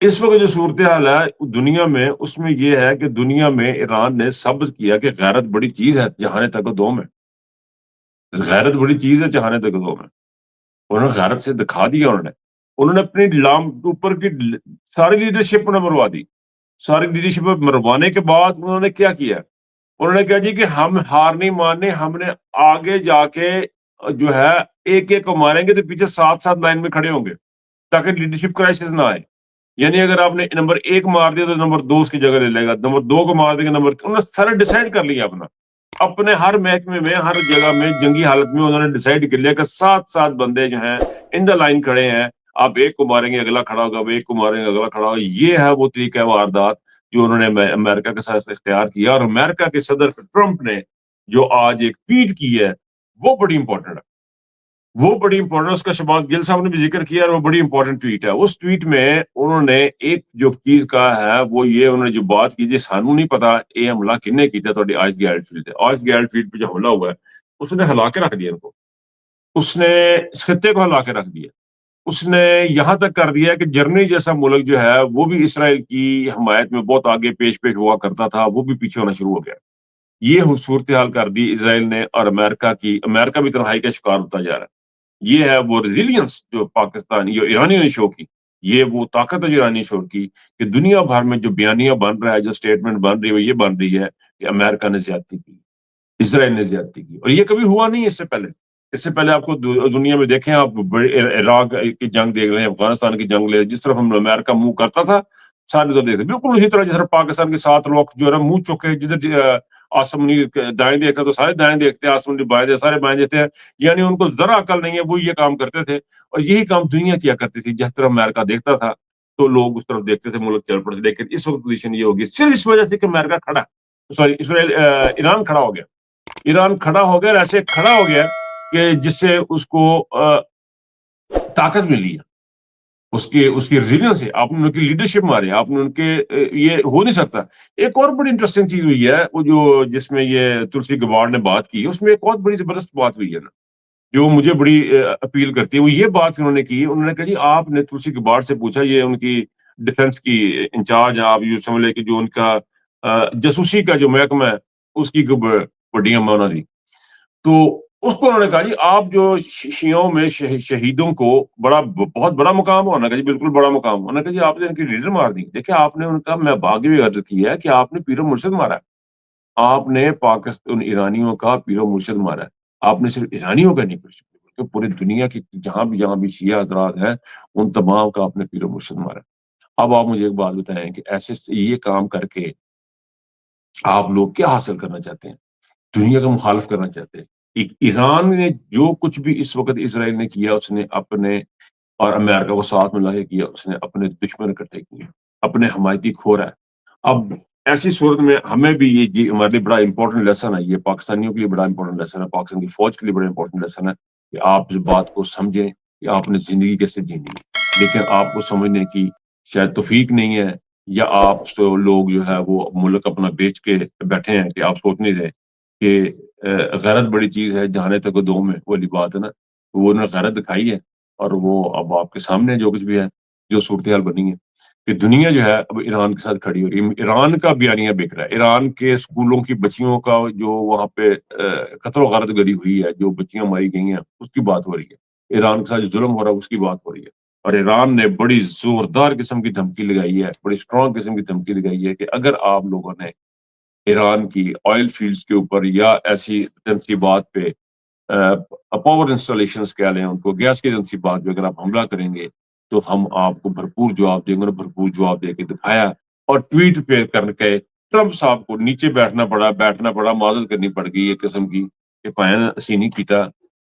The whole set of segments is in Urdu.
اس وقت جو صورتحال ہے دنیا میں، اس میں یہ ہے کہ دنیا میں ایران نے ثابت کیا کہ غیرت بڑی چیز ہے جہانے تک دو میں، غیرت بڑی چیز ہے جہانے تک دو میں، انہوں نے غیرت سے دکھا دیا، انہوں نے اپنی لام اوپر کی ساری لیڈرشپ نے مروا دی، ساری لیڈرشپ مروانے کے بعد انہوں نے کیا کیا، انہوں نے کہا جی کہ ہم ہار نہیں ماننے، ہم نے آگے جا کے جو ہے ایک ایک کو ماریں گے تو پیچھے ساتھ ساتھ لائن میں کھڑے ہوں گے تاکہ لیڈرشپ کرائسس نہ آئے، یعنی اگر آپ نے نمبر ایک مار دیا تو نمبر دو اس کی جگہ لے لے گا، نمبر دو کو مار دے گا نمبر، انہوں نے سارے ڈیسائیڈ کر لیا اپنا، اپنے ہر محکمے میں ہر جگہ میں جنگی حالت میں انہوں نے ڈیسائیڈ کر لیا کہ سات سات بندے جو ہیں ان دا لائن کھڑے ہیں، آپ ایک کو ماریں گے اگلا کھڑا ہوگا، ایک کو ماریں گے اگلا کھڑا ہوگا، یہ ہے وہ طریقہ واردات جو انہوں نے امریکہ کے ساتھ اختیار کیا، اور امریکہ کے صدر ٹرمپ نے جو آج ایک ٹویٹ کی ہے وہ بڑی امپورٹنٹ ہے، وہ بڑی امپورٹنٹ، اس کا شہباز گل صاحب نے بھی ذکر کیا، اور وہ بڑی امپورٹنٹ ٹویٹ ہے، اس ٹویٹ میں انہوں نے ایک جو چیز کہا ہے وہ یہ، انہوں نے جو بات کی جی سانو نہیں پتا یہ حملہ کنے کیتا تھوڑی آج گیل فیلڈ سے، آج گیل فیلڈ پہ جو حملہ ہوا ہے اس نے ہلا کے رکھ دیا ان کو، اس نے اس خطے کو ہلا کے رکھ دیا، اس نے یہاں تک کر دیا کہ جرمنی جیسا ملک جو ہے وہ بھی اسرائیل کی حمایت میں بہت آگے پیش پیش ہوا کرتا تھا، وہ بھی پیچھے ہونا شروع ہو گیا، یہ صورتحال کر دی اسرائیل نے، اور امریکہ کی، امریکہ بھی تنہائی کا شکار ہوتا جا رہا ہے، یہ ہے وہ ریزیلینس جو پاکستانی جو ایرانیوں نے شو کی، یہ وہ طاقت ہے جو ایرانی شو کی کہ دنیا بھر میں جو بیانیہ بن رہا ہے، جو سٹیٹمنٹ بن رہی ہے وہ یہ بن رہی ہے کہ امریکہ نے زیادتی کی، اسرائیل نے زیادتی کی، اور یہ کبھی ہوا نہیں اس سے پہلے، اس سے پہلے آپ کو دنیا میں دیکھیں، آپ عراق کی جنگ دیکھ لیں، افغانستان کی جنگ لے، جس طرف ہم امریکہ منہ کرتا تھا سارے ادھر دیکھتے بالکل اسی طرح، جس طرح پاکستان کے 7 لوگ جو ہے منہ چکے جدھر آسمانی دائیں دیکھتا تو سارے دائیں دیکھتے ہیں، آسمانی بائیں دیکھتے سارے بائیں دیکھتے ہیں، یعنی ان کو ذرا عقل نہیں ہے، وہ یہ کام کرتے تھے، اور یہی کام دنیا کیا کرتی تھی، جس طرح امریکہ دیکھتا تھا تو لوگ اس طرف دیکھتے تھے، ملک چل پڑتے، لیکن اس وقت پوزیشن یہ ہوگی صرف اس وجہ سے کہ امریکہ کھڑا، سوری اسرائیل، ایران کھڑا ہو گیا، ایران کھڑا ہو گیا، اور ایسے کھڑا ہو گیا کہ جس سے اس کو طاقت ملی ہے، اس کی ریزیلینس ہے، آپ نے ان کی لیڈرشپ ماری، آپ نے ان کے یہ ہو نہیں سکتا۔ ایک اور بڑی انٹرسٹنگ چیز ہوئی ہے، وہ جو جس میں یہ تلسی گباڑ نے بات کی، اس میں ایک اور بڑی زبردست بات ہوئی ہے نا، جو مجھے بڑی اپیل کرتی ہے، وہ یہ بات انہوں نے کی، انہوں نے کہا جی آپ نے تلسی گباڑ سے پوچھا، یہ ان کی ڈیفنس کی انچارج، آپ یوں سمجھ لیں کہ جو ان کا جاسوسی کا جو محکمہ ہے اس کی بڑیاں مانا دی، تو اس کو انہوں نے کہا جی آپ جو شیعوں میں شہیدوں کو بہت بڑا مقام ہو، انہوں نے کہا جی بالکل بڑا مقام ہو، انہوں نے کہا جی آپ نے ان کی لیڈر مار دی، دیکھیں آپ نے ان کا، میں باغی بھی عرض کی ہے کہ آپ نے پیر و مرشد مارا ہے، آپ نے پاکستان ایرانیوں کا پیر و مرشد مارا ہے، آپ نے صرف ایرانیوں کا نہیں بلکہ پوری دنیا کی جہاں بھی شیعہ حضرات ہیں ان تمام کا آپ نے پیر و مرشد مارا ہے۔ اب آپ مجھے ایک بات بتائیں کہ ایسے یہ کام کر کے آپ لوگ کیا حاصل کرنا چاہتے ہیں؟ دنیا کا مخالف کرنا چاہتے ہیں؟ ایران نے جو کچھ بھی اس وقت اسرائیل نے کیا، اس نے اپنے اور امریکہ کو ساتھ ملا کے کیا، اس نے اپنے دشمن اکٹھے کیے، اپنے حمایتی کھو رہا ہے۔ اب ایسی صورت میں ہمیں بھی یہ جی ہمارے لیے بڑا امپورٹنٹ لیسن ہے، یہ پاکستانیوں کے لیے بڑا امپورٹنٹ لیسن ہے، پاکستان کی فوج کے لیے بڑا امپورٹنٹ لیسن ہے کہ آپ اس بات کو سمجھیں کہ آپ نے زندگی کیسے جینی ہے، لیکن آپ کو سمجھنے کی شاید توفیق نہیں ہے، یا آپ لوگ جو ہے وہ ملک اپنا بیچ کے بیٹھے ہیں کہ آپ سوچ نہیں رہے کہ غیرت بڑی چیز ہے جہانے تک دو میں، والی بات ہے نا، وہ انہوں نے غیرت دکھائی ہے، اور وہ اب آپ کے سامنے جو کچھ بھی ہے، جو صورتحال بنی ہے کہ دنیا جو ہے اب ایران کے ساتھ کھڑی ہو رہی ہے، ایران کا بیانیہ بک رہا ہے، ایران کے اسکولوں کی بچیوں کا جو وہاں پہ قتل و غارت گری ہوئی ہے، جو بچیاں ماری گئی ہیں اس کی بات ہو رہی ہے، ایران کے ساتھ جو ظلم ہو رہا ہے اس کی بات ہو رہی ہے، اور ایران نے بڑی زوردار قسم کی دھمکی لگائی ہے، بڑی اسٹرانگ قسم کی دھمکی لگائی ہے کہ اگر آپ لوگوں نے ایران کی آئل فیلڈز کے اوپر یا ایسی تنصیبات پہ، پاور انسٹالیشنز کہہ لیں ان کو، گیس کی تنصیبات پہ اگر آپ حملہ کریں گے تو ہم آپ کو بھرپور جواب دیں گے، بھرپور جواب دے کے دکھایا، اور ٹویٹ پہ کر کے ٹرمپ صاحب کو نیچے بیٹھنا پڑا، معذرت کرنی پڑ گئی ایک قسم کی کہ پائن اسی نہیں کیتا،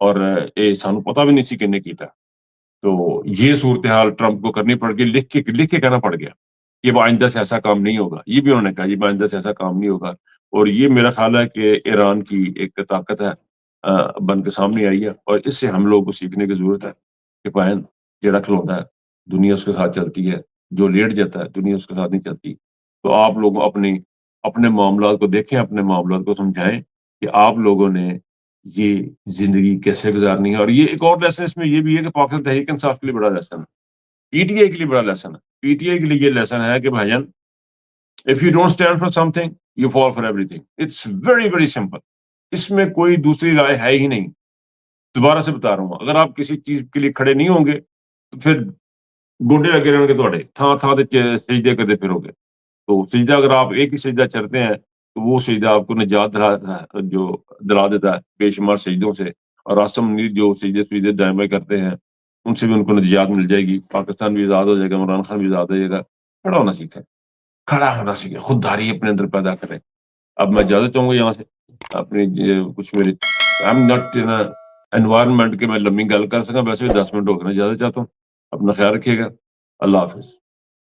اور یہ سانو پتہ بھی نہیں سی کنے کیتا، تو یہ صورتحال ٹرمپ کو کرنی پڑ گئی، لکھ کے کہنا پڑ گیا یہ آئندہ سے ایسا کام نہیں ہوگا، یہ بھی انہوں نے کہا یہ آئندہ سے ایسا کام نہیں ہوگا، اور یہ میرا خیال ہے کہ ایران کی ایک طاقت ہے بن کے سامنے آئی ہے، اور اس سے ہم لوگ کو سیکھنے کی ضرورت ہے کہ پائن جڑا کھلوتا ہے دنیا اس کے ساتھ چلتی ہے، جو لیٹ جاتا ہے دنیا اس کے ساتھ نہیں چلتی، تو آپ لوگ اپنے معاملات کو دیکھیں، اپنے معاملات کو سمجھائیں کہ آپ لوگوں نے یہ زندگی کیسے گزارنی ہے، اور یہ ایک اور لیسن اس میں یہ بھی ہے کہ پاکستان تحریک انصاف کے لیے بڑا لیسن ہے، پی ٹی آئی کے لیے بڑا لیسن ہے، پی ٹی آئی کے لیے یہ لیسن ہے کہ بھائی جان if you don't stand for something you fall for everything. It's very very simple. اس میں کوئی دوسری رائے ہے ہی نہیں. دوبارہ سے بتا رہا ہوں, اگر آپ کسی چیز کے لیے کھڑے نہیں ہوں گے تو پھر گوڈے لگے رہیں گے تھوڑے تھاں تھاں سجدے کرتے پھرو گے. تو سجدہ اگر آپ ایک ہی سجدہ چڑھتے ہیں تو وہ سجدہ آپ کو نجات جو دلا دیتا ہے بے شمار سجدوں سے, اور آسم نیز جو سجدے دائمے کرتے ہیں ان سے بھی ان کو نجات مل جائے گی. پاکستان بھی آزاد ہو جائے گا, عمران خان بھی آزاد ہو جائے گا. کھڑا ہونا سیکھیں, کھڑا ہونا سیکھیں, خودداری اپنے اندر پیدا کریں. اب میں اجازت چاہوں گا یہاں سے اپنی کچھ میری انوائرمنٹ کے میں لمبی گل کر سکا, ویسے بھی 10 منٹ ہو گئے. اجازت چاہتا ہوں, اپنا خیال رکھیے گا. اللہ حافظ.